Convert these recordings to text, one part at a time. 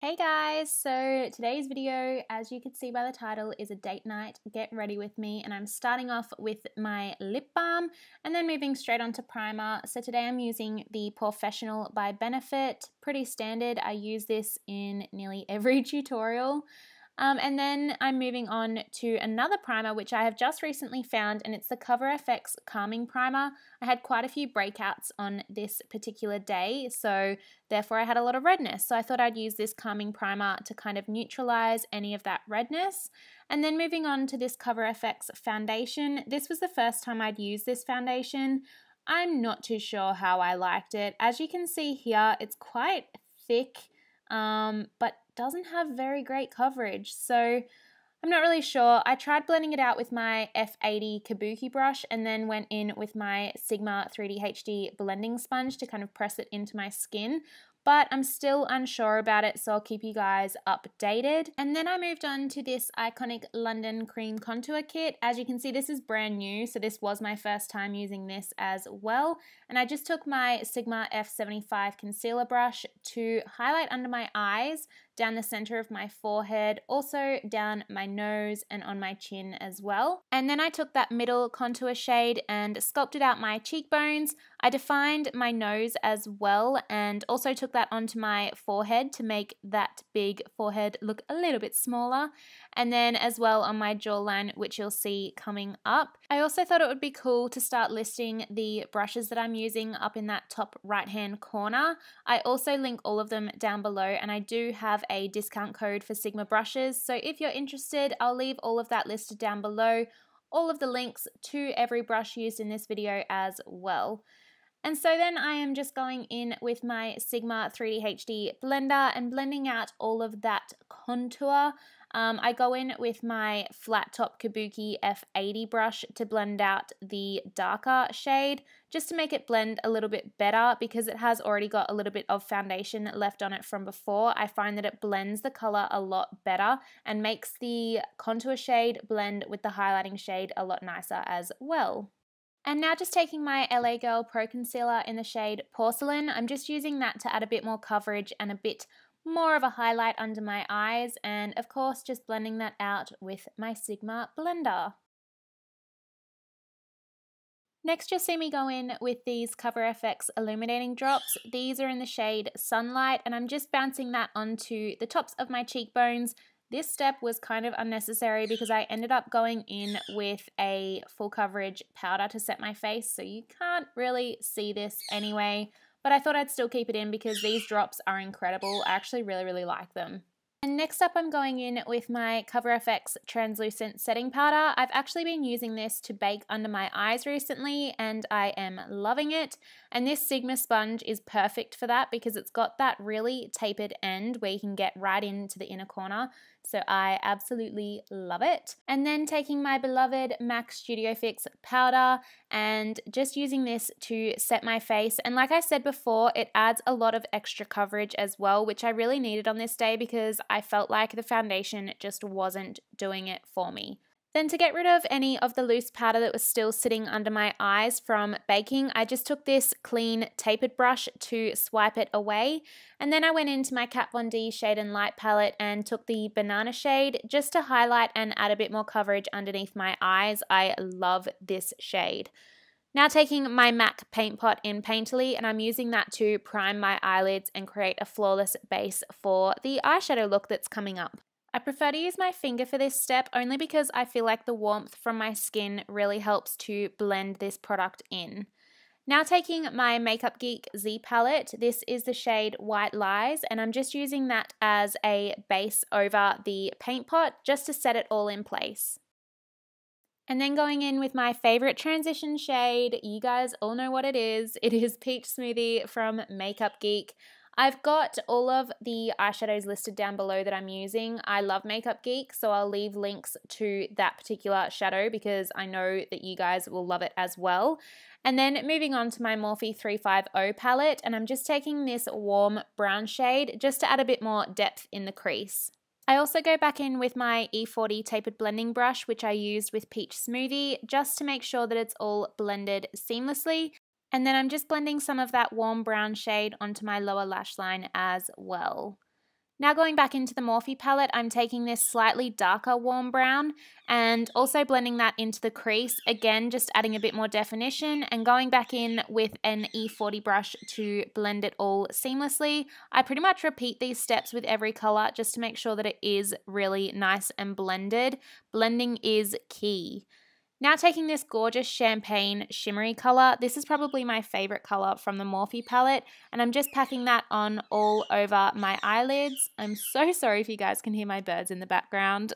Hey guys, so today's video, as you can see by the title, is a date night, get ready with me, and I'm starting off with my lip balm and then moving straight on to primer. So today I'm using the Porefessional by Benefit, pretty standard. I use this in nearly every tutorial. And then I'm moving on to another primer which I have just recently found, and it's the Cover FX Calming Primer. I had quite a few breakouts on this particular day, so therefore I had a lot of redness. So I thought I'd use this calming primer to kind of neutralize any of that redness. And then moving on to this Cover FX foundation. This was the first time I'd used this foundation. I'm not too sure how I liked it. As you can see here, it's quite thick, but doesn't have very great coverage, so I'm not really sure. I tried blending it out with my F80 KABUKI brush and then went in with my Sigma 3D HD blending sponge to kind of press it into my skin, but I'm still unsure about it, so I'll keep you guys updated. And then I moved on to this iconic London Cream Contour Kit. As you can see, this is brand new, so this was my first time using this as well. And I just took my Sigma F75 concealer brush to highlight under my eyes, down the center of my forehead, also down my nose and on my chin as well. And then I took that middle contour shade and sculpted out my cheekbones. I defined my nose as well and also took that onto my forehead to make that big forehead look a little bit smaller. And then as well on my jawline, which you'll see coming up. I also thought it would be cool to start listing the brushes that I'm using up in that top right hand corner. I also link all of them down below, and I do have a discount code for Sigma brushes, so if you're interested, I'll leave all of that listed down below, all of the links to every brush used in this video as well. And so then I am just going in with my Sigma 3D HD blender and blending out all of that contour. I go in with my flat top KABUKI F80 brush to blend out the darker shade, just to make it blend a little bit better because it has already got a little bit of foundation left on it from before. I find that it blends the color a lot better and makes the contour shade blend with the highlighting shade a lot nicer as well. And now just taking my LA Girl Pro Concealer in the shade Porcelain, I'm just using that to add a bit more coverage and a bit more of a highlight under my eyes, and of course just blending that out with my Sigma blender. Next you'll see me go in with these Cover FX Illuminating drops. These are in the shade Sunlight, and I'm just bouncing that onto the tops of my cheekbones. This step was kind of unnecessary because I ended up going in with a full coverage powder to set my face, so you can't really see this anyway, but I thought I'd still keep it in because these drops are incredible. I actually really like them. And next up I'm going in with my Cover FX Translucent Setting Powder. I've actually been using this to bake under my eyes recently and I am loving it. And this Sigma sponge is perfect for that because it's got that really tapered end where you can get right into the inner corner. So I absolutely love it. And then taking my beloved MAC Studio Fix powder and just using this to set my face. And like I said before, it adds a lot of extra coverage as well, which I really needed on this day because I felt like the foundation just wasn't doing it for me. Then to get rid of any of the loose powder that was still sitting under my eyes from baking, I just took this clean tapered brush to swipe it away. And then I went into my Kat Von D Shade and Light palette and took the banana shade just to highlight and add a bit more coverage underneath my eyes. I love this shade. Now taking my MAC Paint Pot in Painterly, and I'm using that to prime my eyelids and create a flawless base for the eyeshadow look that's coming up. I prefer to use my finger for this step only because I feel like the warmth from my skin really helps to blend this product in. Now taking my Makeup Geek Z palette, this is the shade White Lies, and I'm just using that as a base over the paint pot just to set it all in place. And then going in with my favorite transition shade, you guys all know what it is Peach Smoothie from Makeup Geek. I've got all of the eyeshadows listed down below that I'm using. I love Makeup Geek, so I'll leave links to that particular shadow because I know that you guys will love it as well. And then moving on to my Morphe 350 palette, and I'm just taking this warm brown shade just to add a bit more depth in the crease. I also go back in with my E40 tapered blending brush, which I used with Peach Smoothie, just to make sure that it's all blended seamlessly. And then I'm just blending some of that warm brown shade onto my lower lash line as well. Now going back into the Morphe palette, I'm taking this slightly darker warm brown and also blending that into the crease. Again, just adding a bit more definition and going back in with an E40 brush to blend it all seamlessly. I pretty much repeat these steps with every color just to make sure that it is really nice and blended. Blending is key. Now taking this gorgeous champagne shimmery color, this is probably my favorite color from the Morphe palette, and I'm just packing that on all over my eyelids. I'm so sorry if you guys can hear my birds in the background.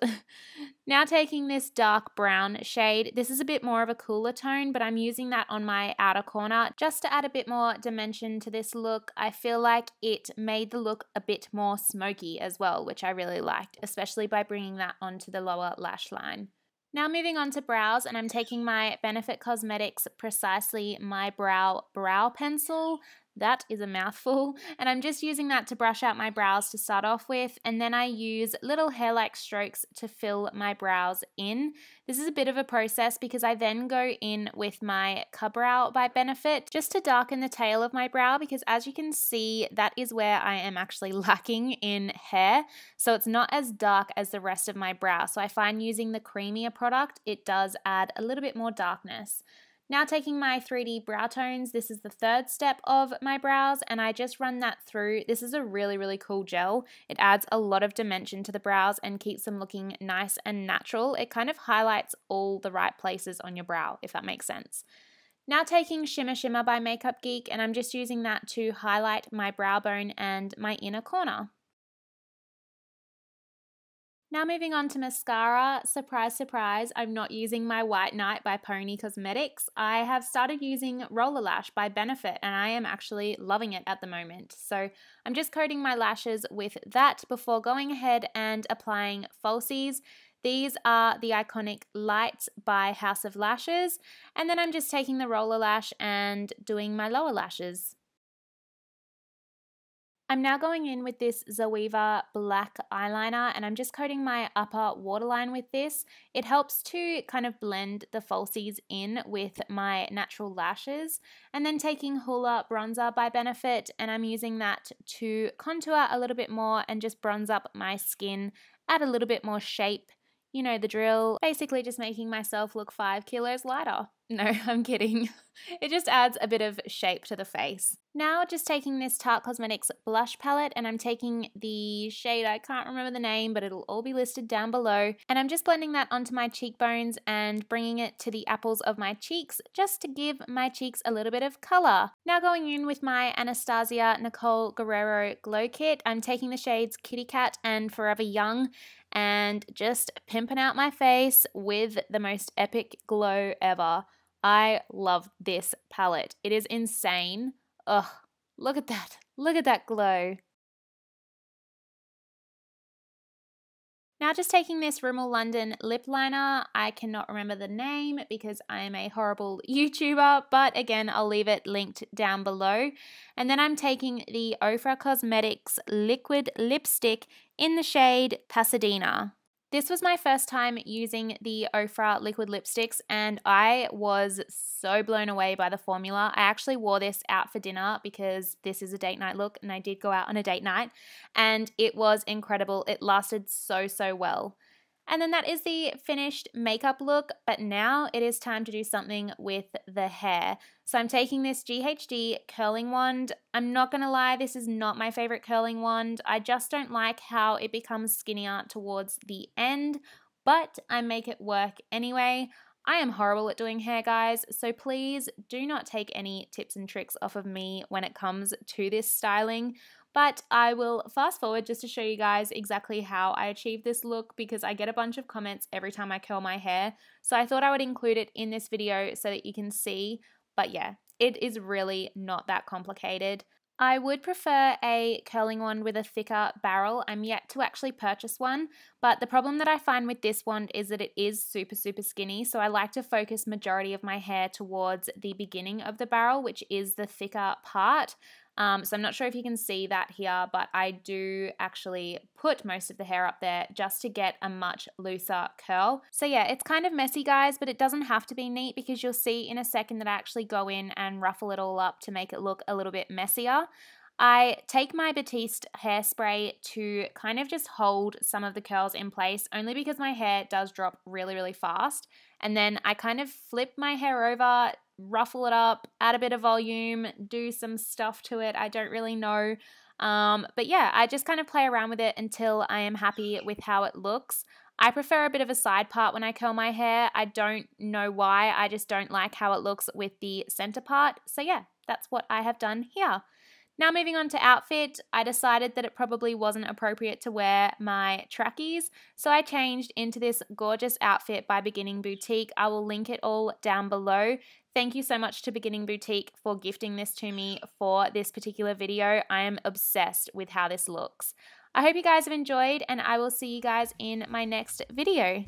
Now taking this dark brown shade, this is a bit more of a cooler tone, but I'm using that on my outer corner just to add a bit more dimension to this look. I feel like it made the look a bit more smoky as well, which I really liked, especially by bringing that onto the lower lash line. Now moving on to brows, and I'm taking my Benefit Cosmetics Precisely My Brow pencil. That is a mouthful, and I'm just using that to brush out my brows to start off with, and then I use little hair-like strokes to fill my brows in. This is a bit of a process because I then go in with my KABUKI by Benefit just to darken the tail of my brow, because as you can see, that is where I am actually lacking in hair, so it's not as dark as the rest of my brow. So I find using the creamier product, it does add a little bit more darkness. Now taking my 3D brow tones, this is the third step of my brows, and I just run that through. This is a really, really cool gel. It adds a lot of dimension to the brows and keeps them looking nice and natural. It kind of highlights all the right places on your brow, if that makes sense. Now taking Shimmer Shimmer by Makeup Geek, and I'm just using that to highlight my brow bone and my inner corner. Now moving on to mascara, surprise, surprise, I'm not using my White Night by Pony Cosmetics. I have started using Roller Lash by Benefit, and I am actually loving it at the moment. So I'm just coating my lashes with that before going ahead and applying falsies. These are the iconic Lite by House of Lashes, and then I'm just taking the Roller Lash and doing my lower lashes. I'm now going in with this Zoeva black eyeliner, and I'm just coating my upper waterline with this. It helps to kind of blend the falsies in with my natural lashes. And then taking Hoola bronzer by Benefit, and I'm using that to contour a little bit more and just bronze up my skin, add a little bit more shape. You know the drill, basically just making myself look 5 kilos lighter. No, I'm kidding. It just adds a bit of shape to the face. Now just taking this Tarte Cosmetics blush palette, and I'm taking the shade, I can't remember the name, but it'll all be listed down below. And I'm just blending that onto my cheekbones and bringing it to the apples of my cheeks just to give my cheeks a little bit of color. Now going in with my Anastasia Nicole Guerrero Glow Kit, I'm taking the shades Kitty Cat and Forever Young and just pimping out my face with the most epic glow ever. I love this palette. It is insane. Ugh, look at that. Look at that glow. Now just taking this Rimmel London lip liner. I cannot remember the name because I am a horrible YouTuber, but again, I'll leave it linked down below. And then I'm taking the Ofra Cosmetics liquid lipstick in the shade Pasadena. This was my first time using the Ofra liquid lipsticks, and I was so blown away by the formula. I actually wore this out for dinner because this is a date night look, and I did go out on a date night, and it was incredible. It lasted so, so well. And then that is the finished makeup look, but now it is time to do something with the hair. So I'm taking this GHD curling wand. I'm not gonna lie, this is not my favorite curling wand. I just don't like how it becomes skinnier towards the end, but I make it work anyway. I am horrible at doing hair, guys, so please do not take any tips and tricks off of me when it comes to this styling. But I will fast forward just to show you guys exactly how I achieved this look, because I get a bunch of comments every time I curl my hair. So I thought I would include it in this video so that you can see. But yeah, it is really not that complicated. I would prefer a curling wand with a thicker barrel. I'm yet to actually purchase one, but the problem that I find with this wand is that it is super, super skinny. So I like to focus majority of my hair towards the beginning of the barrel, which is the thicker part. So I'm not sure if you can see that here, but I do actually put most of the hair up there just to get a much looser curl. So yeah, it's kind of messy, guys, but it doesn't have to be neat, because you'll see in a second that I actually go in and ruffle it all up to make it look a little bit messier. I take my Batiste hairspray to kind of just hold some of the curls in place, only because my hair does drop really, really fast. And then I kind of flip my hair over, ruffle it up, add a bit of volume, do some stuff to it. I don't really know. But yeah, I just kind of play around with it until I am happy with how it looks. I prefer a bit of a side part when I curl my hair. I don't know why. I just don't like how it looks with the center part. So yeah, that's what I have done here. Now moving on to outfit, I decided that it probably wasn't appropriate to wear my trackies, so I changed into this gorgeous outfit by Beginning Boutique. I will link it all down below. Thank you so much to Beginning Boutique for gifting this to me for this particular video. I am obsessed with how this looks. I hope you guys have enjoyed, and I will see you guys in my next video.